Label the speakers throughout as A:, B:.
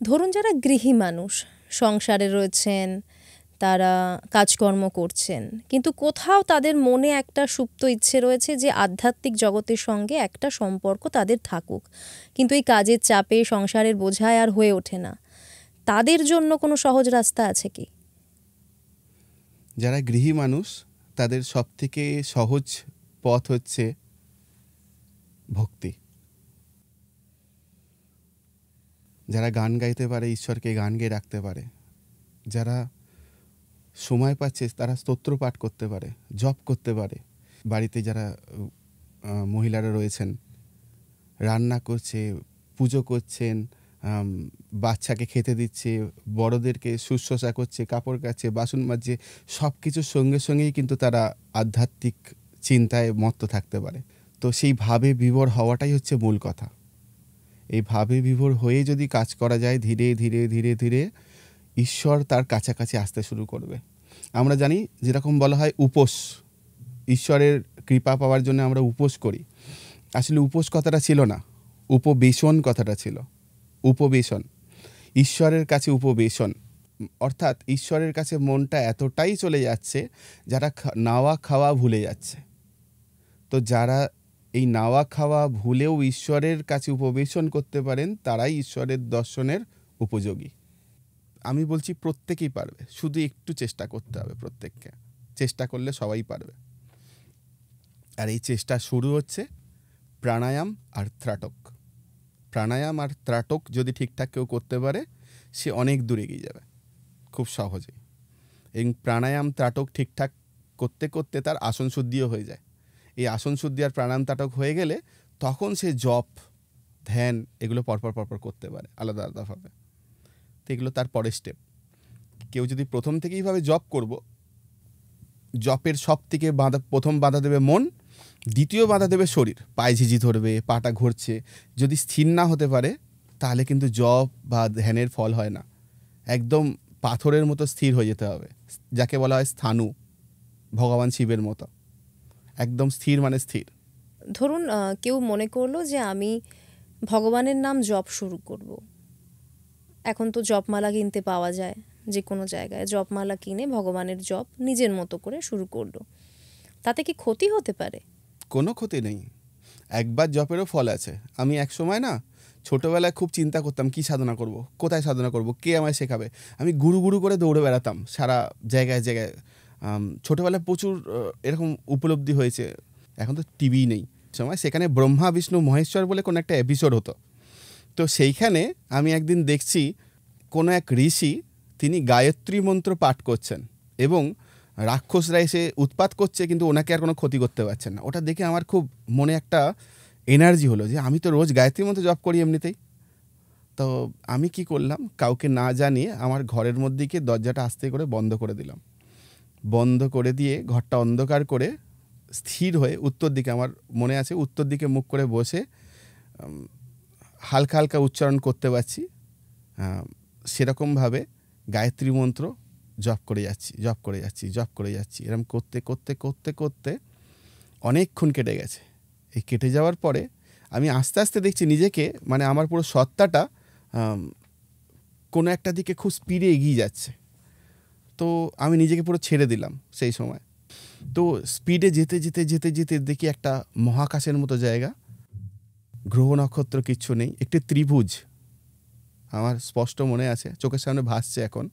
A: ধরুন যারা গৃহী মানুষ, সংসারে রয়েছেন, তারা কাজকর্ম করছেন, কিন্তু কোথাও তাদের মনে একটা সুপ্ত ইচ্ছে রয়েছে যে আধ্যাত্মিক জগতের সঙ্গে একটা সম্পর্ক তাদের থাকুক, কিন্তু এই কাজের চাপে, সংসারের বোঝায় আর হয়ে ওঠে না। তাদের জন্য কোনো সহজ রাস্তা আছে কি?
B: যারা গৃহী মানুষ তাদের সবথেকে সহজ পথ হচ্ছে ভক্তি। যারা গান গাইতে পারে, ঈশ্বরকে গান গেয়ে রাখতে পারে, যারা সময় পাচ্ছে তারা স্তোত্র পাঠ করতে পারে, জপ করতে পারে। বাড়িতে যারা মহিলারা রয়েছেন, রান্না করছে, পুজো করছেন, বাচ্চাকে খেতে দিচ্ছে, বড়দেরকে শুশ্রূষা করছে, কাপড় কাচ্ছে, বাসন মাজছে, সব কিছুর সঙ্গে সঙ্গেই কিন্তু তারা আধ্যাত্মিক চিন্তায় মত্ত থাকতে পারে। তো সেই ভাবে বিভোর হওয়াটাই হচ্ছে মূল কথা। এই ভাবে বিভোর হয়ে যদি কাজ করা যায়, ধীরে ধীরে ধীরে ধীরে ঈশ্বর তার কাছাকাছি আসতে শুরু করবে। আমরা জানি যেরকম বলা হয় উপোস, ঈশ্বরের কৃপা পাওয়ার জন্য আমরা উপোস করি। আসলে উপোস কথাটা ছিল না, উপবেশন কথাটা ছিল। উপবেশন, ঈশ্বরের কাছে উপবেশন, অর্থাৎ ঈশ্বরের কাছে মনটা এতটাই চলে যাচ্ছে যারা নাওয়া খাওয়া ভুলে যাচ্ছে। তো যারা এই নাওয়া খাওয়া ভুলেও ঈশ্বরের কাছে উপবেশন করতে পারেন তারাই ঈশ্বরের দর্শনের উপযোগী। আমি বলছি প্রত্যেকেই পারবে, শুধু একটু চেষ্টা করতে হবে। প্রত্যেককে চেষ্টা করলে সবাই পারবে। আর এই চেষ্টা শুরু হচ্ছে প্রাণায়াম আর ত্রাটক। প্রাণায়াম আর ত্রাটক যদি ঠিকঠাক কেউ করতে পারে সে অনেক দূর এগিয়ে যাবে খুব সহজেই। এই প্রাণায়াম ত্রাটক ঠিকঠাক করতে করতে তার আসন শুদ্ধিও হয়ে যায়। এই আসন শুদ্ধি আর প্রাণায়াম ত্রাটক হয়ে গেলে তখন সে জপ, ধ্যান এগুলো পরপর পরপর করতে পারে আলাদা আলাদাভাবে। তো এগুলো তার পরের স্টেপ। কেউ যদি প্রথম থেকেই ভাবে জপ করব, জপের সব থেকে প্রথম বাধা দেবে মন, দ্বিতীয় বাধা দেবে শরীর, পায়ে ঝিঝি ধরবে, পাটা ঘুরছে। যদি স্থির না হতে পারে তাহলে কিন্তু জপ বা ধ্যানের ফল হয় না। একদম পাথরের মতো স্থির হয়ে যেতে হবে, যাকে বলা হয় স্থাণু, ভগবান শিবের মতো একদম স্থির, মানে স্থির।
A: ধরুন কেউ মনে করলো যে আমি ভগবানের নাম জপ শুরু করব। এখন তো জপমালা কিনতে পাওয়া যায়, যে কোনো জায়গায় জপমালা কিনে ভগবানের জপ নিজের মতো করে শুরু করলো, তাতে কি ক্ষতি হতে পারে?
B: কোনো ক্ষতি নেই, একবার জপেরও ফল আছে। আমি এক সময় না ছোটোবেলায় খুব চিন্তা করতাম কি সাধনা করব, কোথায় সাধনা করব, কে আমায় শেখাবে। আমি গুরু গুরু করে দৌড়ে বেড়াতাম সারা জায়গায় জায়গায়। ছোটোবেলায় প্রচুর এরকম উপলব্ধি হয়েছে। এখন তো টিভি নেই সময়, সেখানে ব্রহ্মা বিষ্ণু মহেশ্বর বলে কোনো একটা এপিসোড হতো। তো সেইখানে আমি একদিন দেখছি কোনো এক ঋষি তিনি গায়ত্রী মন্ত্র পাঠ করছেন এবং রাক্ষসরা এসে উৎপাত করছে, কিন্তু ওনাকে আর কোনো ক্ষতি করতে পারছেন না। ওটা দেখে আমার খুব মনে একটা এনার্জি হলো যে আমি তো রোজ গায়ত্রী মন্ত্র জপ করি এমনিতেই। তো আমি কি করলাম, কাউকে না জানিয়ে আমার ঘরের মধ্যে গিয়ে দরজাটা আস্তে করে বন্ধ করে দিলাম। বন্ধ করে দিয়ে ঘরটা অন্ধকার করে স্থির হয়ে উত্তর দিকে, আমার মনে আছে উত্তর দিকে মুখ করে বসে হালকা হালকা উচ্চারণ করতে পারছি, সেরকমভাবে গায়ত্রী মন্ত্র জপ করে যাচ্ছি, জপ করে যাচ্ছি, জপ করে যাচ্ছি। এরকম করতে করতে করতে করতে অনেকক্ষণ কেটে গেছে। এই কেটে যাওয়ার পরে আমি আস্তে আস্তে দেখছি নিজেকে, মানে আমার পুরো সত্তাটা কোনো একটা দিকে খুব স্পিডে এগিয়ে যাচ্ছে। তো আমি নিজেকে পুরো ছেড়ে দিলাম সেই সময়। তো স্পিডে যেতে যেতে যেতে যেতে দেখি একটা মহাকাশের মতো জায়গা, গ্রহ নক্ষত্র কিচ্ছু নেই, একটি ত্রিভুজ আমার স্পষ্ট মনে আছে, চোখের সামনে ভাসছে এখন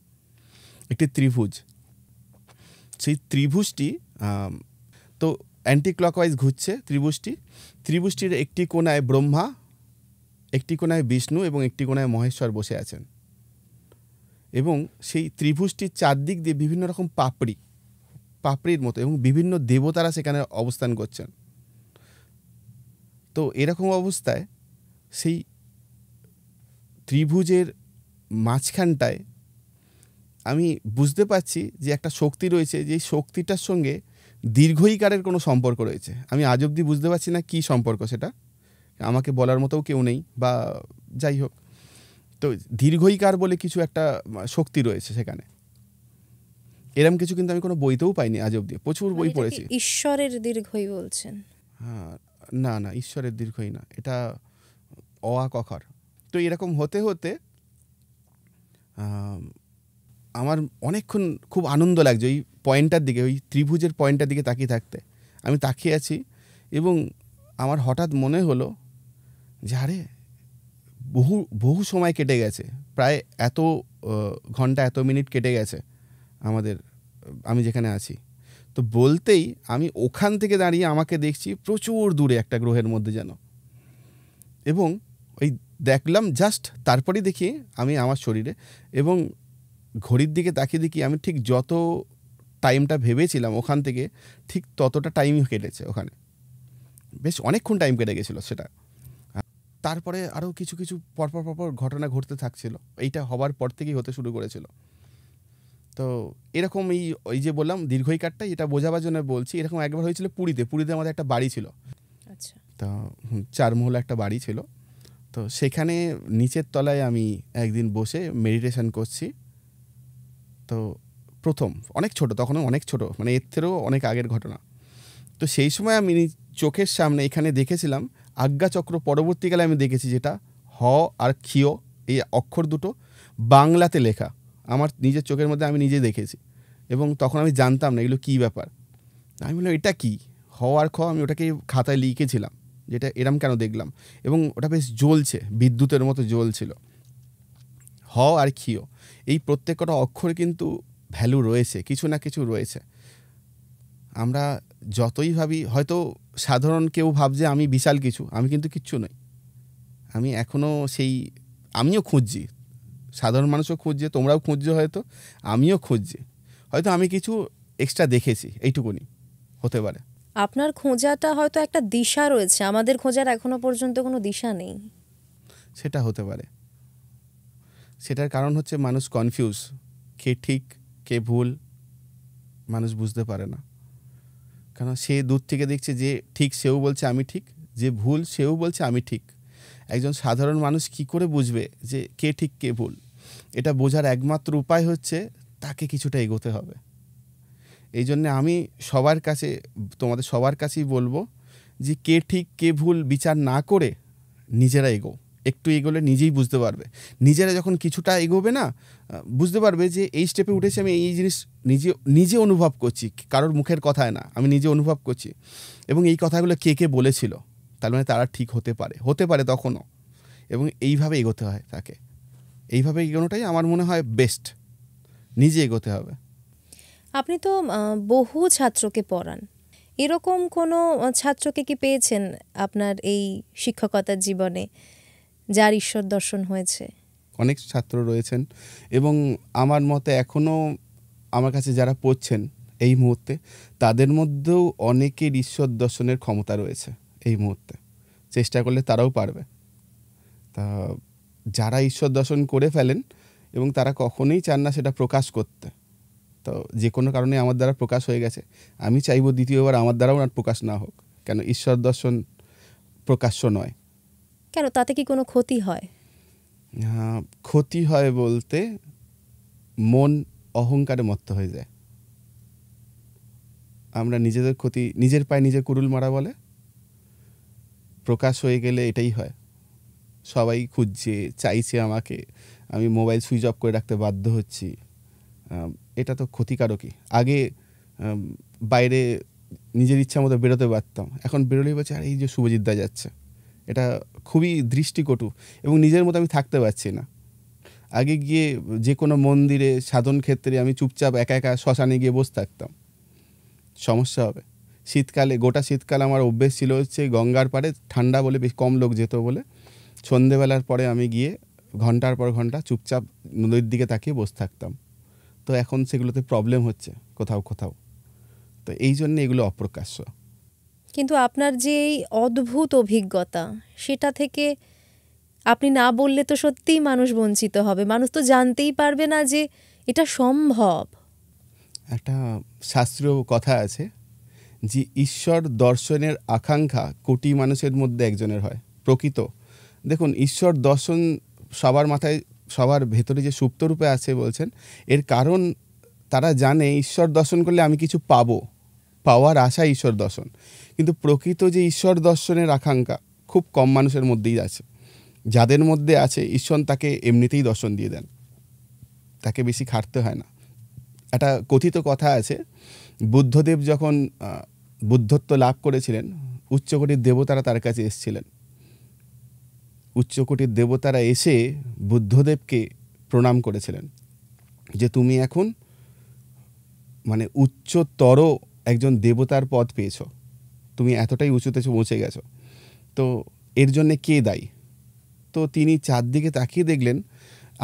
B: একটি ত্রিভুজ। সেই ত্রিভুজটি তো অ্যান্টি ক্লকওয়াইজ ঘুরছে ত্রিভুজটির একটি কোণায় ব্রহ্মা, একটি কোণায় বিষ্ণু এবং একটি কোণায় মহেশ্বর বসে আছেন। এবং সেই ত্রিভুজটির চারদিক দিয়ে বিভিন্ন রকম পাপড়ির মতো এবং বিভিন্ন দেবতারা সেখানে অবস্থান করছেন। তো এরকম অবস্থায় সেই ত্রিভুজের মাঝখানটায় আমি বুঝতে পারছি যে একটা শক্তি রয়েছে, যে শক্তিটার সঙ্গে দীর্ঘইকারের কোনো সম্পর্ক রয়েছে। আমি আজ অবধি বুঝতে পারছি না কী সম্পর্ক সেটা, আমাকে বলার মতোও কেউ নেই, বা যাই হোক। তো দীর্ঘইকার বলে কিছু একটা শক্তি রয়েছে সেখানে, এরম কিছু কিন্তু আমি কোনো বইতেও পাইনি আজ অবধি। প্রচুর বই পড়েছি।
A: ঈশ্বরের দীর্ঘই বলছেন?
B: হ্যাঁ, না না, ঈশ্বরের দীর্ঘই না, এটা অ আ কখার। তো এরকম হতে হতে আম, আমার অনেকক্ষণ খুব আনন্দ লাগছে ওই পয়েন্টটার দিকে, ওই ত্রিভুজের পয়েন্টটার দিকে তাকিয়ে থাকতে। আমি তাকিয়ে আছি এবং আমার হঠাৎ মনে হলো যে আরে বহু বহু সময় কেটে গেছে, প্রায় এত ঘন্টা এত মিনিট কেটে গেছে আমাদের, আমি যেখানে আছি। তো বলতেই আমি ওখান থেকে দাঁড়িয়ে আমাকে দেখছি প্রচুর দূরে একটা গ্রহের মধ্যে যেন, এবং ওই দেখলাম জাস্ট তারপরেই দেখি আমি আমার শরীরে, এবং ঘড়ির দিকে তাকিয়ে দেখি আমি ঠিক যত টাইমটা ভেবেছিলাম ওখান থেকে ঠিক ততটা টাইমই কেটেছে ওখানে, বেশ অনেকক্ষণ টাইম কেটে গেছিলো সেটা। তারপরে আরও কিছু কিছু পরপর পরপর ঘটনা ঘটতে থাকছিল, এইটা হবার পর থেকেই হতে শুরু করেছিল। তো এরকম ওই যে বললাম দীর্ঘই কাঠটা, এটা বোঝাবার জন্য বলছি, এরকম একবার হয়েছিল পুরীতে আমাদের একটা বাড়ি ছিল।
A: আচ্ছা।
B: তো 4 মহলা একটা বাড়ি ছিল। তো সেখানে নিচের তলায় আমি একদিন বসে মেডিটেশন করছি। তো প্রথম অনেক ছোট, তখনও অনেক ছোট, মানে এর থেকেও অনেক আগের ঘটনা। তো সেই সময় আমি চোখের সামনে এখানে দেখেছিলাম আজ্ঞাচক্র, পরবর্তীকালে আমি দেখেছি যেটা হ আর ক্ষিয় এই অক্ষর দুটো বাংলাতে লেখা, আমার নিজের চোখের মধ্যে আমি নিজে দেখেছি। এবং তখন আমি জানতাম না এগুলো কী ব্যাপার। আমি বললাম এটা কি, হ আর খ, আমি ওটাকে খাতায় লিখেছিলাম যেটা এরম কেন দেখলাম, এবং ওটা বেশ জ্বলছে, বিদ্যুতের মতো জ্বলছিল। হ আর ক্ষিয় এই প্রত্যেকটা অক্ষরে কিন্তু ভ্যালু রয়েছে, কিছু না কিছু রয়েছে। আমরা যতই ভাবি, হয়তো সাধারণ কেউ ভাবছে আমি বিশাল কিছু, আমি কিন্তু কিচ্ছু নই। আমি এখনও আমিও খুঁজছি, সাধারণ মানুষও খুঁজছে, তোমরাও খুঁজছো হয়তো, আমিও খুঁজছি। হয়তো আমি কিছু এক্সট্রা দেখেছি, এইটুকুনি হতে পারে।
A: আপনার খোঁজাটা হয়তো একটা দিশা রয়েছে, আমাদের খোঁজার এখনো পর্যন্ত কোনো দিশা নেই।
B: সেটা হতে পারে। সেটার কারণ হচ্ছে মানুষ কনফিউজ, কে ঠিক কে ভুল মানুষ বুঝতে পারে না। কারণ সে দূর থেকে দেখছে যে ঠিক সেও বলছে আমি ঠিক, যে ভুল সেও বলছে আমি ঠিক। একজন সাধারণ মানুষ কি করে বুঝবে যে কে ঠিক কে ভুল? এটা বোঝার একমাত্র উপায় হচ্ছে তাকে কিছুটা এগোতে হবে। এই জন্যে আমি তোমাদের সবার কাছেই বলবো যে কে ঠিক কে ভুল বিচার না করে নিজেরা এগো। একটু এগোলে নিজেই বুঝতে পারবে। নিজেরা যখন কিছুটা এগোবে না, বুঝতে পারবে যে এই স্টেপে উঠেছে, আমি এই জিনিস নিজে অনুভব করছি, কারোর মুখের কথায় না, আমি নিজে অনুভব করছি। এবং এই কথাগুলো কে বলেছিল, তার মানে তারা ঠিক হতে পারে তখনও। এবং এইভাবে এগোতে হয় তাকে, এইভাবে এগোনোটাই আমার মনে হয় বেস্ট। নিজে এগোতে হবে।
A: আপনি তো বহু ছাত্রকে পড়ান, এরকম কোনো ছাত্রকে কি পেয়েছেন আপনার এই শিক্ষকতার জীবনে যার ঈশ্বর দর্শন হয়েছে?
B: অনেক ছাত্র রয়েছেন, এবং আমার মতে এখনও আমার কাছে যারা পড়ছেন এই মুহূর্তে, তাদের মধ্যেও অনেকের ঈশ্বর দর্শনের ক্ষমতা রয়েছে এই মুহূর্তে। চেষ্টা করলে তারাও পারবে। তা যারা ঈশ্বর দর্শন করে ফেলেন এবং তারা কখনোই চান না সেটা প্রকাশ করতে, তো যে কোনো কারণে আমার দ্বারা প্রকাশ হয়ে গেছে, আমি চাইবো দ্বিতীয়বার আমার দ্বারাও আর প্রকাশ না হোক। কেন ঈশ্বর দর্শন প্রকাশ্য নয়।
A: কেন, তাতে কি কোনো ক্ষতি হয়?
B: ক্ষতি হয় বলতে মন অহংকারে মত্ত হয়ে যায়। আমরা নিজেদের ক্ষতি, নিজের পায়ে নিজে কুড়ুল মারা বলে। প্রকাশ হয়ে গেলে এটাই হয়, সবাই খুঁজছে, চাইছে আমাকে, আমি মোবাইল সুইচ অফ করে রাখতে বাধ্য হচ্ছি। এটা তো ক্ষতিকারকই। আগে বাইরে নিজের ইচ্ছা মতো বেরোতে পারতাম, এখন বেরোলেই বলছে আর এই যে শুভজিৎ দা যাচ্ছে। এটা খুবই দৃষ্টিকটু, এবং নিজের মতো আমি থাকতে পারছি না। আগে গিয়ে যে কোনো মন্দিরে, সাধন ক্ষেত্রে আমি চুপচাপ একা একা শ্মশানে গিয়ে বসে থাকতাম, সমস্যা হবে। শীতকালে, গোটা শীতকাল আমার অভ্যেস ছিল হচ্ছে গঙ্গার পাড়ে, ঠান্ডা বলে বেশ কম লোক যেত বলে, সন্ধেবেলার পরে আমি গিয়ে ঘন্টার পর ঘন্টা চুপচাপ নদীর দিকে তাকিয়ে বসে থাকতাম। তো এখন সেগুলোতে প্রবলেম হচ্ছে কোথাও কোথাও। তো এই জন্য এগুলো অপ্রকাশ্য।
A: কিন্তু আপনার যে এই অদ্ভুত অভিজ্ঞতা, সেটা থেকে আপনি না বললে তো সত্যিই মানুষ বঞ্চিত হবে, মানুষ তো জানতেই পারবে না যে এটা সম্ভব।
B: একটা শাস্ত্রীয় কথা আছে যে ঈশ্বর দর্শনের আকাঙ্ক্ষা কোটি মানুষের মধ্যে একজনের হয়। প্রকৃত দেখুন, ঈশ্বর দর্শন সবার মাথায়, সবার ভেতরে যে সুপ্তরূপে আছে বলছেন, এর কারণ তারা জানে ঈশ্বর দর্শন করলে আমি কিছু পাওয়ার আশা ঈশ্বর দর্শন। কিন্তু প্রকৃত যে ঈশ্বর দর্শনের আকাঙ্ক্ষা খুব কম মানুষের মধ্যেই আছে। যাদের মধ্যে আছে, ঈশ্বর তাকে এমনিতেই দর্শন দিয়ে দেন। তাকে বেশি খাটতে হয় না। একটা কথিত কথা আছে, বুদ্ধদেব যখন বুদ্ধত্ব লাভ করেছিলেন, উচ্চকোটির দেবতারা তার কাছে এসেছিলেন। উচ্চকোটির দেবতারা এসে বুদ্ধদেবকে প্রণাম করেছিলেন যে তুমি এখন মানে উচ্চতর একজন দেবতার পদ পেয়েছো, তুমি এতটাই উঁচুতে পৌঁছে গেছো, তো এর জন্যে কে দায়ী? তো তিনি চারদিকে তাকিয়ে দেখলেন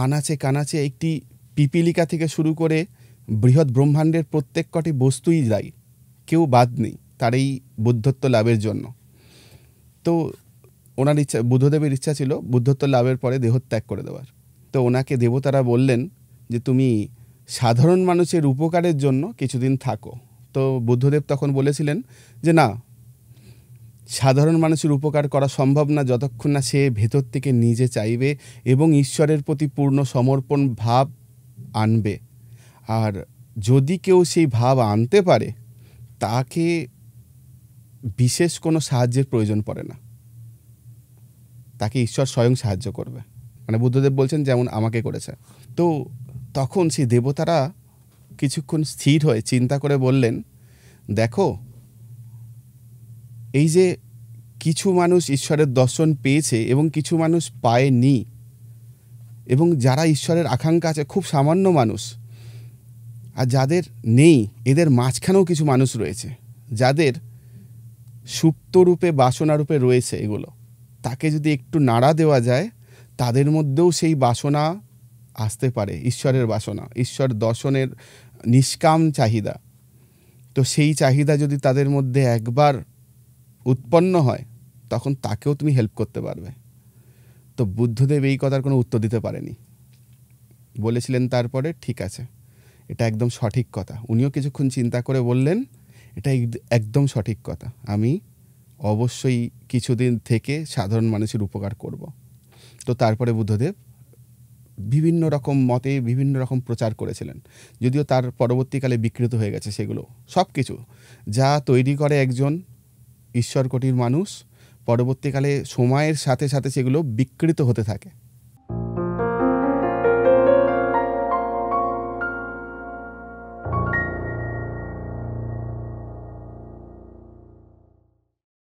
B: আনাচে কানাচে একটি পিপীলিকা থেকে শুরু করে বৃহৎ ব্রহ্মাণ্ডের প্রত্যেক কটি বস্তুই দায়ী, কেউ বাদ নেই তার এই বুদ্ধত্ব লাভের জন্য। তো ওনার ইচ্ছা, বুদ্ধদেবের ইচ্ছা ছিল বুদ্ধত্ব লাভের পরে দেহত্যাগ করে দেওয়ার। তো ওনাকে দেবতারা বললেন যে তুমি সাধারণ মানুষের উপকারের জন্য কিছুদিন থাকো। তো বুদ্ধদেব তখন বলেছিলেন যে না, সাধারণ মানুষের উপকার করা সম্ভব না যতক্ষণ না সে ভেতর থেকে নিজে চাইবে এবং ঈশ্বরের প্রতি পূর্ণ সমর্পণ ভাব আনবে। আর যদি কেউ সেই ভাব আনতে পারে তাকে বিশেষ কোনো সাহায্যের প্রয়োজন পড়ে না, তাকে ঈশ্বর স্বয়ং সাহায্য করবে। মানে বুদ্ধদেব বলছেন যেমন আমাকে করেছে। তো তখন সেই দেবতারা কিছুক্ষণ স্থির হয়ে চিন্তা করে বললেন, দেখো এই যে কিছু মানুষ ঈশ্বরের দর্শন পেয়েছে এবং কিছু মানুষ পায়নি, এবং যারা ঈশ্বরের আকাঙ্ক্ষা আছে খুব সামান্য মানুষ, আর যাদের নেই এদের মাঝখানেও কিছু মানুষ রয়েছে যাদের সুপ্তরূপে বাসনারূপে রয়েছে এগুলো, তাকে যদি একটু নাড়া দেওয়া যায় তাদের মধ্যেও সেই বাসনা আসতে পারে, ঈশ্বরের বাসনা, ঈশ্বর দর্শনের নিষ্কাম চাহিদা। তো সেই চাহিদা যদি তাদের মধ্যে একবার উৎপন্ন হয় তখন তাকেও তুমি হেল্প করতে পারবে। তো বুদ্ধদেব এই কথার কোনো উত্তর দিতে পারেনি, বলেছিলেন তারপরে ঠিক আছে, এটা একদম সঠিক কথা। উনিও কিছুক্ষণ চিন্তা করে বললেন এটা একদম সঠিক কথা, আমি অবশ্যই কিছুদিন থেকে সাধারণ মানুষের উপকার করব। তো তারপরে বুদ্ধদেব বিভিন্ন রকম মতে বিভিন্ন রকম প্রচার করেছিলেন, যদিও তার পরবর্তীকালে বিকৃত হয়ে গেছে সেগুলো সব কিছু। যা তৈরি করে একজন ঈশ্বরকোটির মানুষ পরবর্তীকালে সময়ের সাথে সাথে সেগুলো বিকৃত হতে থাকে।